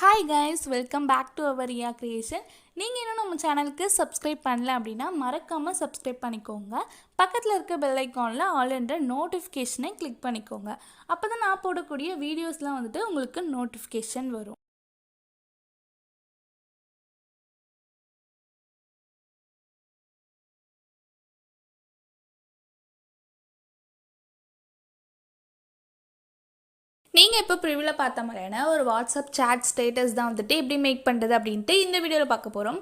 Hi guys, welcome back to our Riya Creation. நீங்கள் இன்னும் நம்ம சேனலுக்கு சப்ஸ்கிரைப் பண்ணல அப்படின்னா மறக்காமல் சப்ஸ்கிரைப் பண்ணிக்கோங்க. பக்கத்தில் இருக்க பெல் ஐக்கானில் ஆல் என்ற நோட்டிஃபிகேஷனை கிளிக் பண்ணிக்கோங்க. அப்போ தான் நான் போடக்கூடிய வீடியோஸ்லாம் உங்களுக்கு நோட்டிஃபிகேஷன் வரும். நீங்கள் இப்போ ப்ரிவியூவில் பார்த்த மாதிரியான ஒரு வாட்ஸ்அப் சாட் ஸ்டேட்டஸ் தான் எப்படி மேக் பண்ணுறது அப்படின்ட்டு இந்த வீடியோவில் பார்க்க போகிறோம்.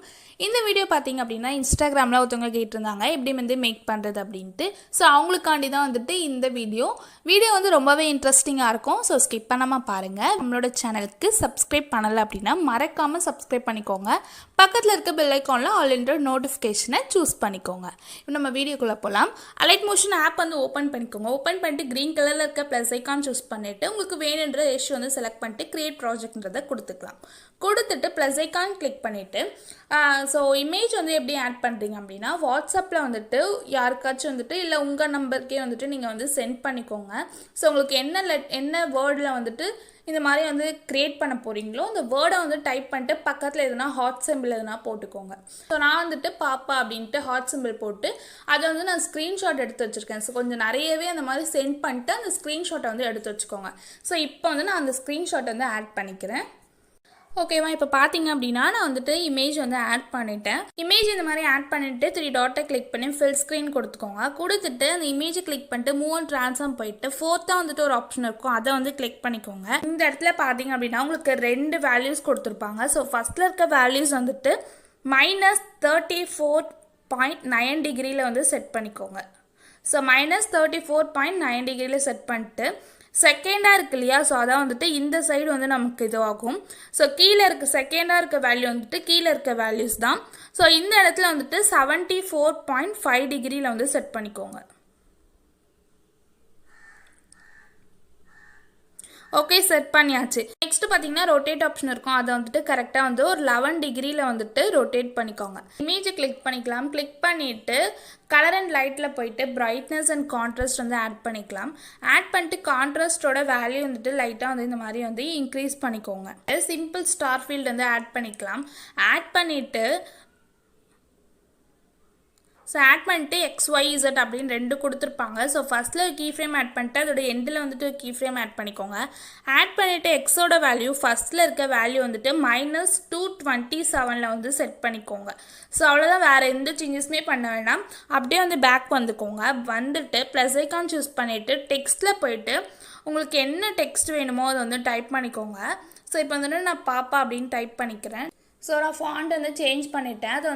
இந்த வீடியோ பார்த்தீங்க அப்படின்னா இன்ஸ்டாகிராமில் ஒருத்தவங்க கேட்டிருந்தாங்க எப்படி மேக் பண்ணுறது அப்படின்ட்டு. ஸோ அவங்களுக்காண்டி தான் இந்த வீடியோ ரொம்பவே இன்ட்ரெஸ்டிங்காக இருக்கும். ஸோ ஸ்கிப் பண்ணாமல் பாருங்கள். நம்மளோட சேனலுக்கு சப்ஸ்கிரைப் பண்ணலை அப்படின்னா மறக்காமல் சப்ஸ்கிரைப் பண்ணிக்கோங்க. பக்கத்தில் இருக்க பெல் ஐக்கானில் ஆல் என்ற நோட்டிஃபிகேஷனை சூஸ் பண்ணிக்கோங்க. இப்போ நம்ம வீடியோக்குள்ளே போகலாம். அலைட் மோஷன் ஆப் ஓப்பன் பண்ணிக்கோங்க. ஓப்பன் பண்ணிட்டு க்ரீன் கலரில் இருக்க ப்ளஸ் ஐக்கான் சூஸ் பண்ணிவிட்டு உங்களுக்கு வேணுன்ற ரேஷியோ செலக்ட் பண்ணிட்டு கிரியேட் ப்ராஜெக்ட்ன்றதை கொடுத்துக்கலாம். கொடுத்துட்டு ப்ளஸ் ஐக்கான் கிளிக் பண்ணிவிட்டு ஸோ இமேஜ் எப்படி ஆட் பண்ணுறீங்க அப்படின்னா வாட்ஸ்அப்பில் யாருக்காச்சும் இல்லை உங்கள் நம்பருக்கே நீங்கள் சென்ட் பண்ணிக்கோங்க. ஸோ உங்களுக்கு என்ன வேர்டில் இந்த மாதிரி கிரியேட் பண்ண போகிறீங்களோ அந்த வேர்டை டைப் பண்ணிட்டு பக்கத்தில் எதுனா ஹாட் சிம்பிள் எதுனா போட்டுக்கோங்க. ஸோ நான் பாப்பா அப்படின்ட்டு ஹாட் சிம்பிள் போட்டு அதை நான் ஸ்க்ரீன்ஷாட் எடுத்து வச்சுருக்கேன். ஸோ கொஞ்சம் நிறையவே அந்த மாதிரி சென்ட் பண்ணிட்டு அந்த ஸ்க்ரீன்ஷாட்டை எடுத்து வச்சுக்கோங்க. ஸோ இப்போ நான் அந்த ஸ்க்ரீன்ஷாட் ஆட் பண்ணிக்கிறேன். ஓகேவா, இப்போ பார்த்தீங்க அப்படின்னா நான் இமேஜ் ஆட் பண்ணிட்டேன். இமேஜ் இந்த மாதிரி ஆட் பண்ணிவிட்டு 3 டாட்டை கிளிக் பண்ணி ஃபில் ஸ்க்ரீன் கொடுத்துக்கோங்க. கொடுத்துட்டு அந்த இமேஜை கிளிக் பண்ணிட்டு மூவ் அண்ட் ட்ரான்ஸ்ஃபார்ம் போயிட்டு ஃபோர்த்தாக ஒரு ஆப்ஷன் இருக்கும், அதை கிளிக் பண்ணிக்கோங்க. இந்த இடத்துல பார்த்தீங்க அப்படின்னா உங்களுக்கு 2 வேல்யூஸ் கொடுத்துருப்பாங்க. ஸோ ஃபஸ்ட்டில் இருக்க வேல்யூஸ் -34.9 டிகிரியில் செட் பண்ணிக்கோங்க. ஸோ -34.9 டிகிரியில் செட் பண்ணிட்டு செகண்டாக இருக்கு இல்லையா, ஸோ அதான் இந்த சைடு நமக்கு இதுவாகும். ஸோ கீழே இருக்க செகண்டாக இருக்க வேல்யூ கீழே இருக்க வேல்யூஸ் தான். ஸோ இந்த இடத்துல 74.5 டிகிரியில் செட் பண்ணிக்கோங்க. ஓகே, செட் பண்ணியாச்சு. நெக்ஸ்ட் பார்த்தீங்கன்னா ரொட்டேட் ஆப்ஷன் இருக்கும், அதை கரெக்டாக ஒரு 11 டிகிரியில் ரொட்டேட் பண்ணிக்கோங்க. இமேஜை கிளிக் பண்ணிக்கலாம். கிளிக் பண்ணிவிட்டு கலர் அண்ட் லைட்டில் போயிட்டு பிரைட்னஸ் அண்ட் கான்ட்ராஸ்ட் ஆட் பண்ணிக்கலாம். ஆட் பண்ணிட்டு கான்ட்ராஸ்டோட வேல்யூ லைட்டாக இந்த மாதிரி இன்க்ரீஸ் பண்ணிக்கோங்க. சிம்பிள் ஸ்டார் ஃபீல்டு ஆட் பண்ணிக்கலாம். ஆட் பண்ணிவிட்டு ஸோ ஆட் பண்ணிட்டு XYZ அப்படின்னு 2 கொடுத்துருப்பாங்க. ஸோ ஃபஸ்ட்டில் ஒரு கீ ஃப்ரேம் ஆட் பண்ணிட்டு அதோட எண்டில் ஒரு கீ ஃப்ரேம் ஆட் பண்ணிக்கோங்க. ஆட் பண்ணிவிட்டு எக்ஸோட வேல்யூ ஃபஸ்ட்டில் இருக்க வேல்யூ -227 செட் பண்ணிக்கோங்க. ஸோ அவ்வளோதான், வேறு எந்த சேஞ்சஸுமே பண்ண வேண்டாம். அப்படியே பேக் வந்துக்கோங்க. வந்துட்டு ப்ளஸ் ஐக்கான் சூஸ் பண்ணிவிட்டு டெக்ஸ்ட்டில் போயிட்டு உங்களுக்கு என்ன டெக்ஸ்ட் வேணுமோ அதை டைப் பண்ணிக்கோங்க. ஸோ இப்போ நான் பாப்பா அப்படின்னு டைப் பண்ணிக்கிறேன். ஸோ நான் ஃபாண்ட் சேஞ்ச் பண்ணிட்டேன். அது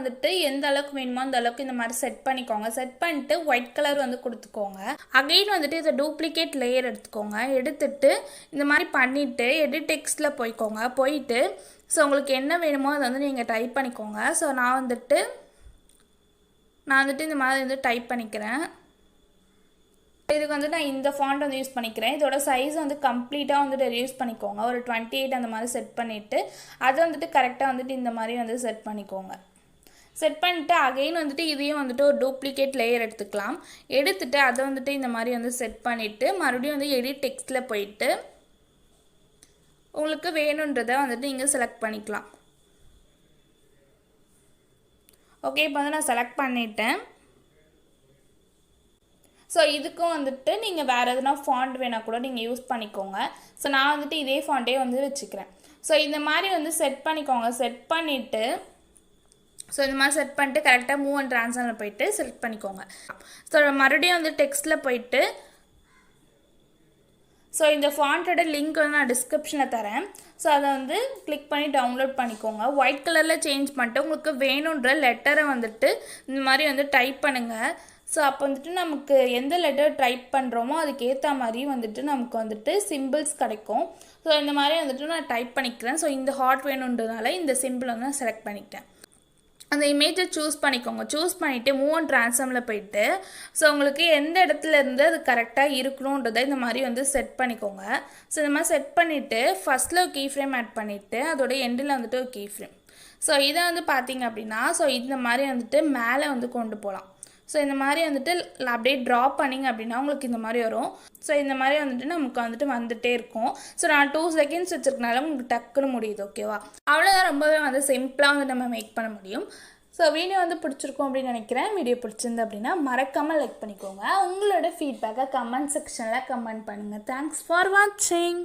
எந்த அளவுக்கு வேணுமோ அந்த அளவுக்கு இந்த மாதிரி செட் பண்ணிக்கோங்க. செட் பண்ணிட்டு ஒயிட் கலர் கொடுத்துக்கோங்க. அகைன் இதை டூப்ளிகேட் லேயர் எடுத்துக்கோங்க. எடுத்துட்டு இந்த மாதிரி பண்ணிவிட்டு எடிட் டெக்ஸ்ட்டில் போய்க்கோங்க. போயிட்டு ஸோ உங்களுக்கு என்ன வேணுமோ அதை நீங்கள் டைப் பண்ணிக்கோங்க. ஸோ நான் இந்த மாதிரி டைப் பண்ணிக்கிறேன். இதுக்கு நான் இந்த ஃபாண்ட் யூஸ் பண்ணிக்கிறேன். இதோட சைஸ் கம்ப்ளீட்டாக ரெடியூஸ் பண்ணிக்கோங்க. ஒரு 28 அந்த மாதிரி செட் பண்ணிவிட்டு அதை கரெக்டாக இந்த மாதிரி செட் பண்ணிக்கோங்க. செட் பண்ணிவிட்டு அகைன் இதையும் ஒரு டூப்ளிகேட் லேயர் எடுத்துக்கலாம். எடுத்துகிட்டு அதை இந்த மாதிரி செட் பண்ணிவிட்டு மறுபடியும் எடிட் டெக்ஸ்ட்டில் போயிட்டு உங்களுக்கு வேணுன்றதை நீங்கள் செலக்ட் பண்ணிக்கலாம். ஓகே, இப்போ நான் செலக்ட் பண்ணிட்டேன். ஸோ இதுக்கும் நீங்கள் வேறு எதுனா ஃபாண்ட் வேணால் கூட நீங்கள் யூஸ் பண்ணிக்கோங்க. ஸோ நான் இதே ஃபாண்ட்டே வச்சுக்கிறேன். ஸோ இந்த மாதிரி செட் பண்ணிக்கோங்க. செட் பண்ணிவிட்டு ஸோ இந்த மாதிரி செட் பண்ணிட்டு கரெக்டாக மூவ் அண்ட் ட்ரான்ஸ்ஃபார்மில் போயிட்டு செலக்ட் பண்ணிக்கோங்க. ஸோ மறுபடியும் டெக்ஸ்ட்டில் போயிட்டு ஸோ இந்த ஃபாண்ட்டோட லிங்க் நான் டிஸ்கிரிப்ஷனில் தரேன். ஸோ அதை கிளிக் பண்ணி டவுன்லோட் பண்ணிக்கோங்க. ஒயிட் கலரில் சேஞ்ச் பண்ணிட்டு உங்களுக்கு வேணுன்ற லெட்டரை இந்த மாதிரி டைப் பண்ணுங்கள். ஸோ அப்போ நமக்கு எந்த லெட்டர் டைப் பண்ணுறோமோ அதுக்கேற்ற மாதிரி நமக்கு சிம்பிள்ஸ் கிடைக்கும். ஸோ இந்த மாதிரி நான் டைப் பண்ணிக்கிறேன். ஸோ இந்த ஹார்ட் வேணுன்றதுனால இந்த சிம்பிள் நான் செலக்ட் பண்ணிக்கிட்டேன். அந்த இமேஜை சூஸ் பண்ணிக்கோங்க. சூஸ் பண்ணிவிட்டு மூவ் அண்ட் ட்ரான்ஸ்ஃபார்மில் போயிட்டு ஸோ உங்களுக்கு எந்த இடத்துல இருந்து அது கரெக்டாக இருக்கணுன்றதை இந்த மாதிரி செட் பண்ணிக்கோங்க. ஸோ இந்த மாதிரி செட் பண்ணிவிட்டு ஃபஸ்ட்டில் ஒரு கீ ஃப்ரேம் ஆட் பண்ணிவிட்டு அதோட எண்டில் ஒரு கீ ஃப்ரேம். ஸோ இதை பார்த்தீங்க அப்படின்னா ஸோ இந்த மாதிரி மேலே கொண்டு போகலாம். ஸோ இந்த மாதிரி வந்துட்டு அப்படியே ட்ரா பண்ணிங்க அப்படின்னா உங்களுக்கு இந்த மாதிரி வரும். ஸோ இந்த மாதிரி வந்துட்டு நமக்கு வந்துட்டே இருக்கும். ஸோ நான் 2 செகண்ட்ஸ் வச்சுருக்கனால உங்களுக்கு டக்குன்னு முடியுது. ஓகேவா? அவ்வளோதான். ரொம்பவே சிம்பிளாக நம்ம மேக் பண்ண முடியும். ஸோ வீடியோ பிடிச்சிருக்கும் அப்படின்னு நினைக்கிறேன். வீடியோ பிடிச்சிருந்து அப்படின்னா மறக்காமல் லைக் பண்ணிக்கோங்க. உங்களோட ஃபீட்பேக்கை கமெண்ட் செக்ஷனில் கமெண்ட் பண்ணுங்கள். தேங்க்ஸ் ஃபார் வாட்சிங்.